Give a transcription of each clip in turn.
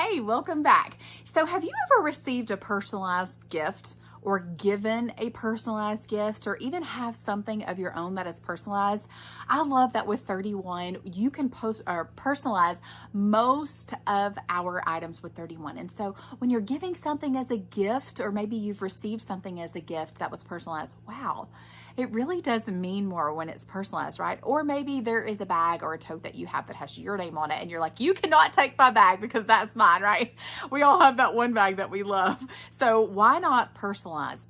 Hey, welcome back. So have you ever received a personalized gift or given a personalized gift or even have something of your own that is personalized? I love that with 31, you can personalize most of our items with 31. And so when you're giving something as a gift, or maybe you've received something as a gift that was personalized, wow, it really does mean more when it's personalized, right? Or maybe there is a bag or a tote that you have that has your name on it and you're like, you cannot take my bag because that's mine, right? We all have that one bag that we love. So why not personalize?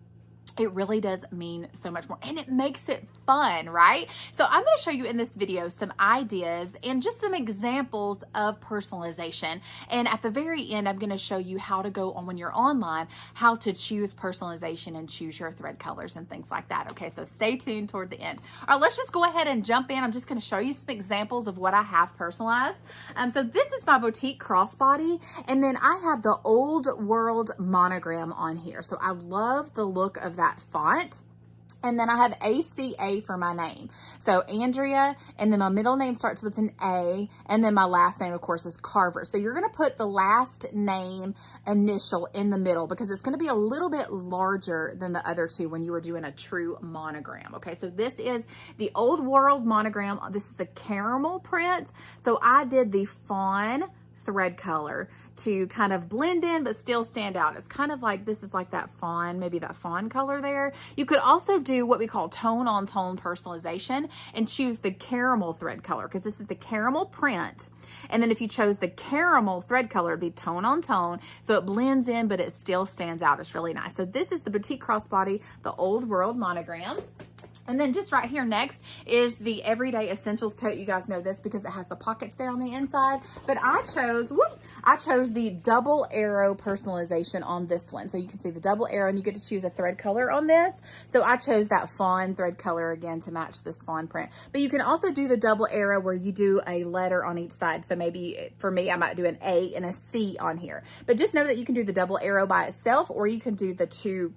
It really does mean so much more, and it makes it fun, right? So I'm going to show you in this video some ideas and just some examples of personalization. And at the very end, I'm going to show you how to go on when you're online, how to choose personalization and choose your thread colors and things like that. Okay, so stay tuned toward the end. All right, let's just go ahead and jump in. I'm just going to show you some examples of what I have personalized. So this is my boutique crossbody, and then I have the Old World Monogram on here. So I love the look of that font. And then I have ACA for my name. So Andrea, and then my middle name starts with an A, and then my last name, of course, is Carver. So you're going to put the last name initial in the middle because it's going to be a little bit larger than the other two when you were doing a true monogram. Okay, so this is the Old World Monogram. This is a caramel print. So I did the fawn thread color to kind of blend in but still stand out. It's kind of like, this is like that fawn, maybe that fawn color there. You could also do what we call tone on tone personalization and choose the caramel thread color because this is the caramel print. And then if you chose the caramel thread color, it'd be tone on tone. So it blends in, but it still stands out. It's really nice. So this is the boutique crossbody, the Old World Monogram. And then just right here next is the Everyday Essentials tote. You guys know this because it has the pockets there on the inside. But I chose the double arrow personalization on this one. So you can see the double arrow and you get to choose a thread color on this. So I chose that fawn thread color again to match this fawn print. But you can also do the double arrow where you do a letter on each side. So maybe for me, I might do an A and a C on here. But just know that you can do the double arrow by itself, or you can do the two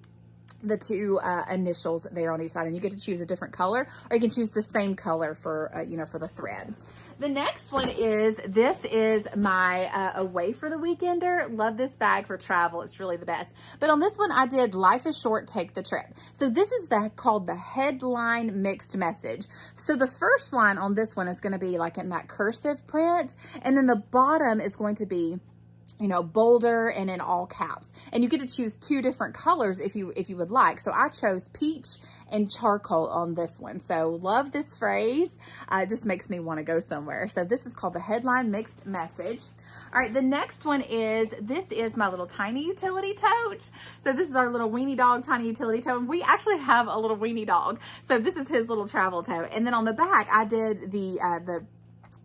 initials there on each side, and you get to choose a different color, or you can choose the same color for for the thread. The next one is, this is my Away for the Weekender. Love this bag for travel. It's really the best. But on this one, I did Life is Short, Take the Trip. So this is called the headline mixed message. So the first line on this one is going to be like in that cursive print, and then the bottom is going to be, you know, bolder and in all caps. And you get to choose two different colors if you would like. So I chose peach and charcoal on this one. So love this phrase. It just makes me want to go somewhere. So this is called the headline mixed message. All right, the next one is, this is my little tiny utility tote. So this is our little weenie dog tiny utility tote. We actually have a little weenie dog. So this is his little travel tote. And then on the back, I did the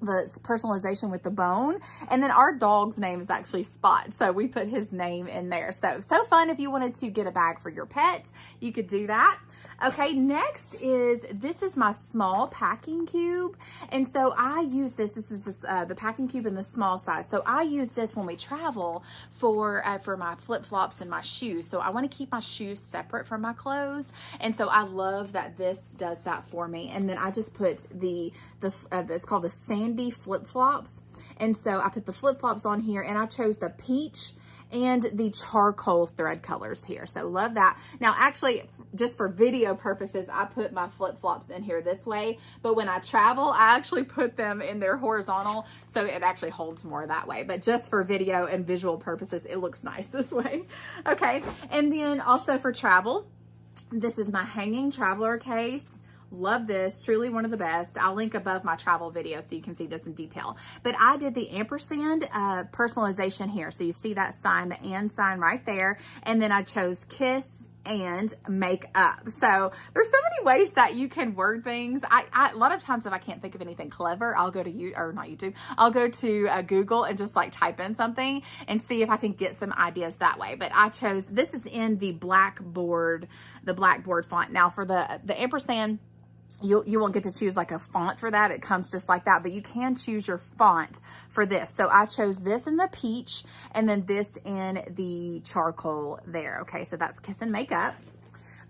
personalization with the bone, and then our dog's name is actually Spot, so we put his name in there. So fun. If you wanted to get a bag for your pet, you could do that. Okay, next is, this is my small packing cube, and so I use this. This is the packing cube in the small size. So I use this when we travel for my flip-flops and my shoes. So I want to keep my shoes separate from my clothes, and so I love that this does that for me. And then I just put it's called the Sandy flip-flops, and so I put the flip-flops on here, and I chose the peach and the charcoal thread colors here. So love that. Now, actually, just for video purposes, I put my flip-flops in here this way, but when I travel, I actually put them in there horizontal, so it actually holds more that way. But just for video and visual purposes, it looks nice this way. Okay, and then also for travel, this is my hanging traveler case. Love this, truly one of the best. I'll link above my travel video so you can see this in detail. But I did the ampersand personalization here. So you see that sign, the and sign right there. And then I chose kiss and make up. So there's so many ways that you can word things. A lot of times if I can't think of anything clever, I'll go to I'll go to Google and just like type in something and see if I can get some ideas that way. But I chose, this is in the Blackboard font. Now for the ampersand, you won't get to choose like a font for that. It comes just like that, but you can choose your font for this. So I chose this in the peach and then this in the charcoal there. Okay, so that's Kiss and Make Up.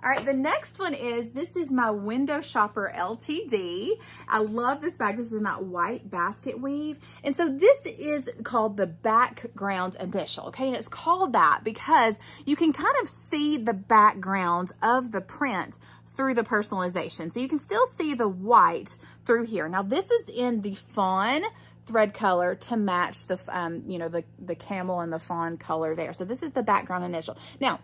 All right, the next one is, this is my Window Shopper LTD. I love this bag. This is in that white basket weave. And so this is called the background initial, okay? And it's called that because you can kind of see the background of the print through the personalization. So you can still see the white through here. Now this is in the fawn thread color to match the, you know, the camel and the fawn color there. So this is the background initial. Now,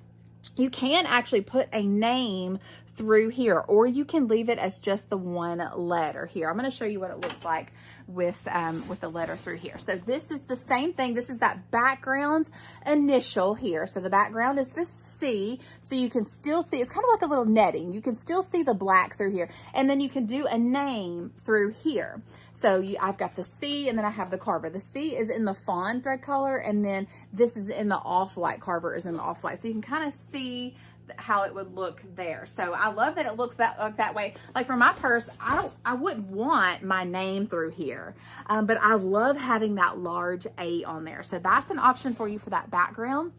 you can actually put a name through here, or you can leave it as just the one letter here. I'm going to show you what it looks like with the letter through here. So this is the same thing. This is that background initial here. So the background is the C, so you can still see, it's kind of like a little netting. You can still see the black through here, and then you can do a name through here. So I've got the C, and then I have the Carver. The C is in the fawn thread color, and then this is in the off-white. Carver is in the off-white. So you can kind of see how it would look there. So I love that it looks that way. Like for my purse, I wouldn't want my name through here, but I love having that large A on there. So that's an option for you for that background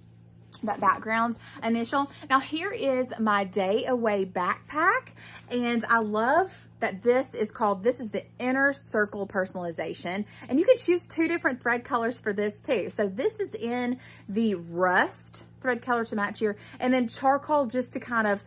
initial. Now here is my day away backpack, and I love that this is the inner circle personalization, and you can choose 2 different thread colors for this too. So this is in the rust thread color to match here, and then charcoal just to kind of,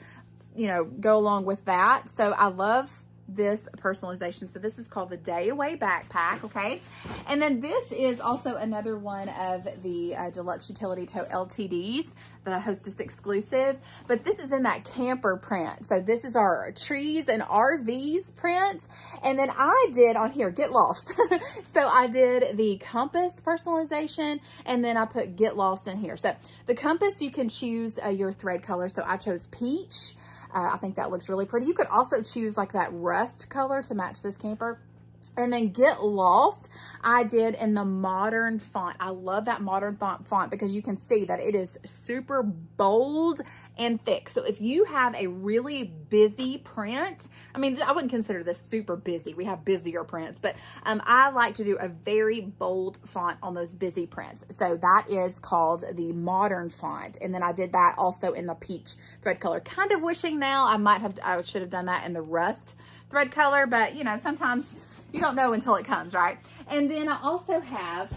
you know, go along with that. So I love this personalization. So this is called the Day Away Backpack, okay? And then this is also another one of the Deluxe Utility Tote LTDs, the Hostess exclusive, but this is in that camper print. So this is our trees and RVs print. And then I did on here, get lost. So I did the compass personalization, and then I put get lost in here. So the compass, you can choose your thread color. So I chose peach. I think that looks really pretty. You could also choose like that rust color to match this camper. And then get lost, I did in the modern font. I love that modern font because you can see that it is super bold and thick. So if you have a really busy print, I mean, I wouldn't consider this super busy. We have busier prints, but I like to do a very bold font on those busy prints. So that is called the modern font. And then I did that also in the peach thread color. Kind of wishing now I should have done that in the rust thread color, but you know, sometimes you don't know until it comes, right? And then I also have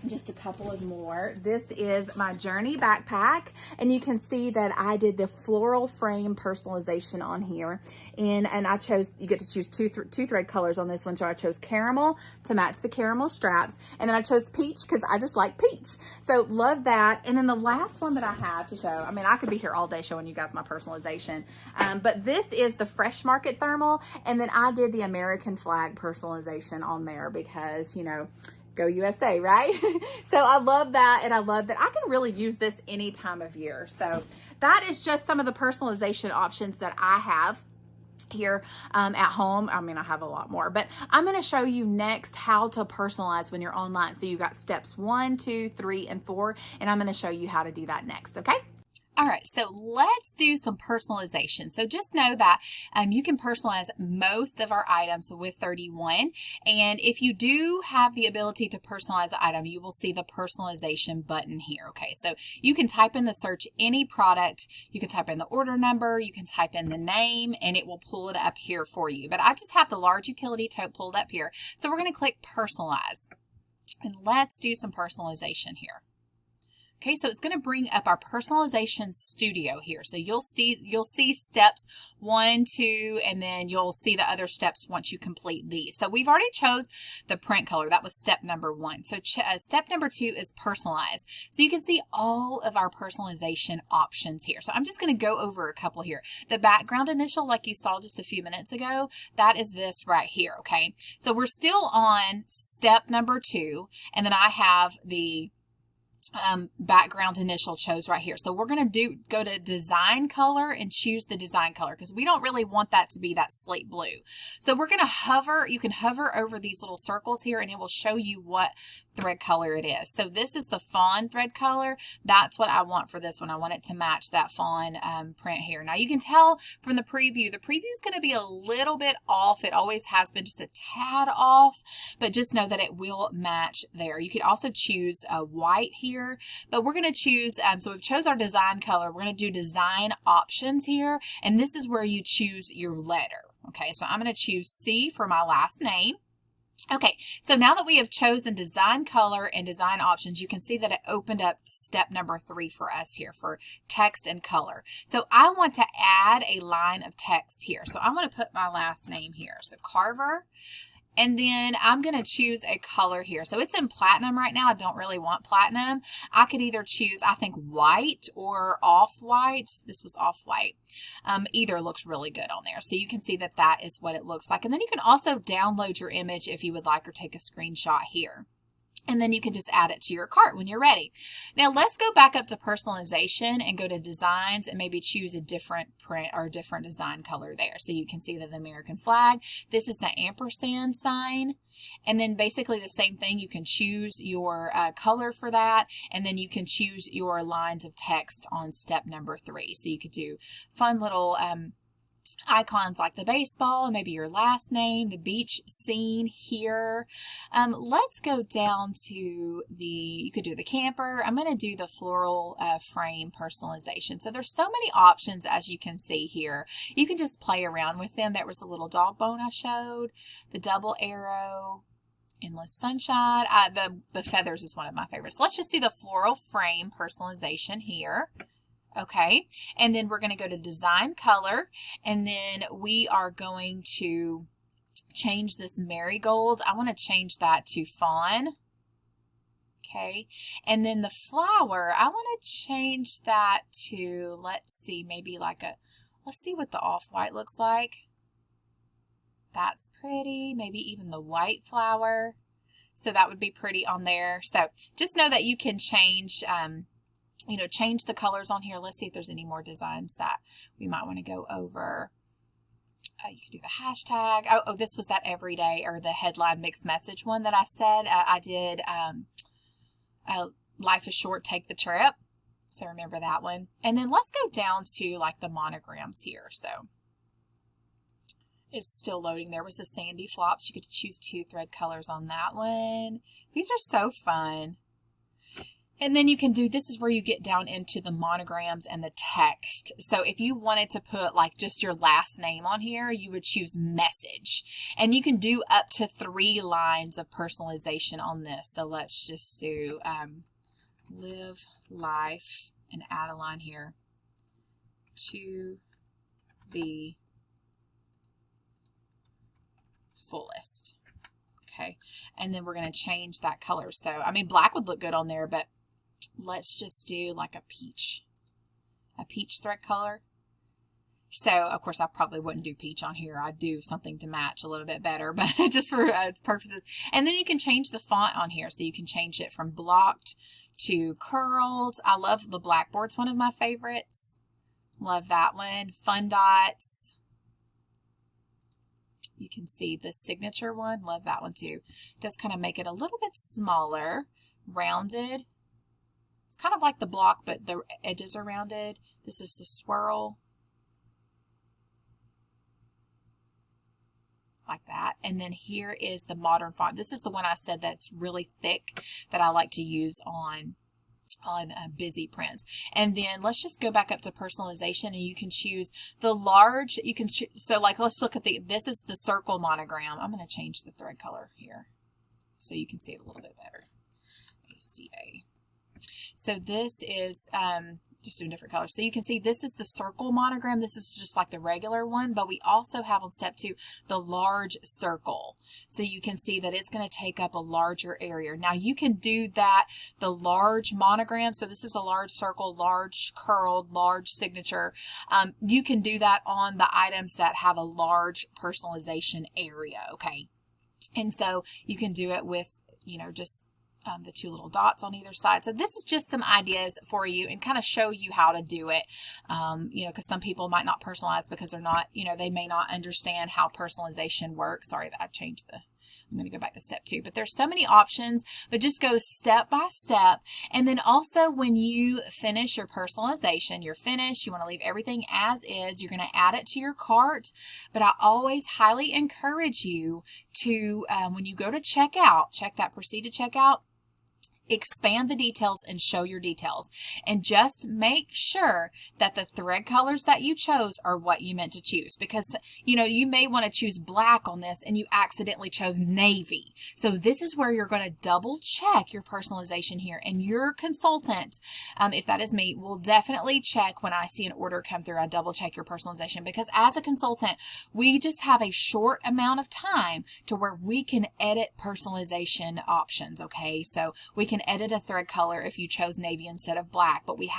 just a couple of more. This is my Journey backpack, and you can see that I did the floral frame personalization on here, and I chose, you get to choose two thread colors on this one. So I chose caramel to match the caramel straps, and then I chose peach because I just like peach. So love that. And then the last one that I have to show, I mean, I could be here all day showing you guys my personalization, but this is the Fresh Market thermal, and then I did the American flag personalization on there because, you know, go USA, right? So I love that, and I love that I can really use this any time of year. So that is just some of the personalization options that I have here at home. I mean, I have a lot more, but I'm going to show you next how to personalize when you're online. So you got steps 1, 2, 3, and 4, and I'm going to show you how to do that next, okay? All right, so let's do some personalization. So just know that you can personalize most of our items with 31. And if you do have the ability to personalize the item, you will see the personalization button here. Okay, so you can type in the search any product, you can type in the order number, you can type in the name, and it will pull it up here for you. But I just have the large utility tote pulled up here. So we're going to click personalize, and let's do some personalization here. Okay, so it's going to bring up our personalization studio here. So you'll see steps 1, 2, and then you'll see the other steps once you complete these. So we've already chose the print color. That was step number 1. So step number 2 is personalize. So you can see all of our personalization options here. So I'm just going to go over a couple here. The background initial, like you saw just a few minutes ago, that is this right here. Okay, so we're still on step number 2, and then I have the background initial chose right here. So we're going to go to design color and choose the design color because we don't really want that to be that slate blue. So we're going to hover. You can hover over these little circles here, and it will show you what thread color it is. So this is the fawn thread color. That's what I want for this one. I want it to match that fawn print here. Now you can tell from the preview is going to be a little bit off. It always has been just a tad off, but just know that it will match there. You could also choose a white here here, but we're going to choose, so we've chose our design color. We're going to do design options here, and this is where you choose your letter. Okay, so I'm going to choose C for my last name. Okay, so now that we have chosen design color and design options, you can see that it opened up step number 3 for us here for text and color. So I want to add a line of text here. So I'm going to put my last name here. So Carver. And then I'm going to choose a color here. So it's in platinum right now. I don't really want platinum. I could either choose, I think, white or off-white. This was off-white. Either looks really good on there. So you can see that that is what it looks like. And then you can also download your image if you would like, or take a screenshot here. And then you can just add it to your cart when you're ready. Now let's go back up to personalization and go to designs and maybe choose a different print or a different design color there. So you can see that the American flag, this is the ampersand sign. And then basically the same thing, you can choose your color for that. And then you can choose your lines of text on step number 3. So you could do fun little icons like the baseball and maybe your last name, the beach scene here. Let's go down to you could do the camper. I'm going to do the floral frame personalization. So there's so many options, as you can see here. You can just play around with them. There was the little dog bone I showed, the double arrow, endless sunshine. The feathers is one of my favorites. Let's just do the floral frame personalization here. Okay, and then we're going to go to design color, and then we are going to change this marigold. I want to change that to fawn. Okay, and then the flower, I want to change that to, let's see, maybe like let's see what the off-white looks like. That's pretty. Maybe even the white flower. So that would be pretty on there. So just know that you can change change the colors on here. Let's see if there's any more designs that we might want to go over. You can do the hashtag. Oh, this was that everyday or the headline mixed message one that I said. I did life is short, take the trip. So remember that one. And then let's go down to like the monograms here. So it's still loading. There was the sandy flops. You could choose 2 thread colors on that one. These are so fun. And then you can do, this is where you get down into the monograms and the text. So if you wanted to put like just your last name on here, you would choose message. And you can do up to 3 lines of personalization on this. So let's just do live life and add a line here to the fullest. Okay. And then we're going to change that color. So, I mean, black would look good on there, but let's just do like a peach thread color. So, of course, I probably wouldn't do peach on here. I'd do something to match a little bit better, but just for purposes. And then you can change the font on here. So you can change it from blocked to curled. I love the Blackboard's one of my favorites. Love that one. Fun dots. You can see the signature one. Love that one too. Just kind of make it a little bit smaller, rounded. It's kind of like the block, but the edges are rounded. This is the swirl. Like that. And then here is the modern font. This is the one I said that's really thick that I like to use on busy prints. And then let's just go back up to personalization, and you can choose the large. You can so like let's look at this is the circle monogram. I'm going to change the thread color here so you can see it a little bit better. ACA. So this is just in different colors. So you can see this is the circle monogram. This is just like the regular one, but we also have on step 2 the large circle. So you can see that it's going to take up a larger area. Now you can do that, the large monogram. So this is a large circle, large curled, large signature. You can do that on the items that have a large personalization area. Okay. And so you can do it with, just the 2 little dots on either side. So this is just some ideas for you and kind of show you how to do it. Because some people might not personalize because they're not, they may not understand how personalization works. Sorry that I changed I'm going to go back to step 2, but there's so many options, but just go step by step. And then also when you finish your personalization, you're finished, you want to leave everything as is, you're going to add it to your cart. But I always highly encourage you to, when you go to checkout, check that proceed to checkout. expand the details and show your details. And just make sure that the thread colors that you chose are what you meant to choose, because you may want to choose black on this and you accidentally chose navy. So this is where you're going to double check your personalization here, and your consultant, if that is me, will definitely check when I see an order come through. I double check your personalization, because as a consultant, we just have a short amount of time to where we can edit personalization options. Okay, so we can edit a thread color if you chose navy instead of black, but we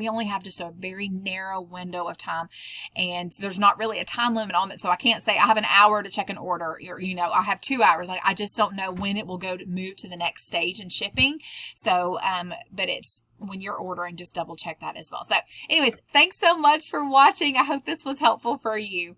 only have just a very narrow window of time, and there's not really a time limit on it. So I can't say I have an hour to check an order, or I have 2 hours. Like, I just don't know when it will move to the next stage in shipping. So but it's when you're ordering, just double check that as well. So anyways, thanks so much for watching. I hope this was helpful for you.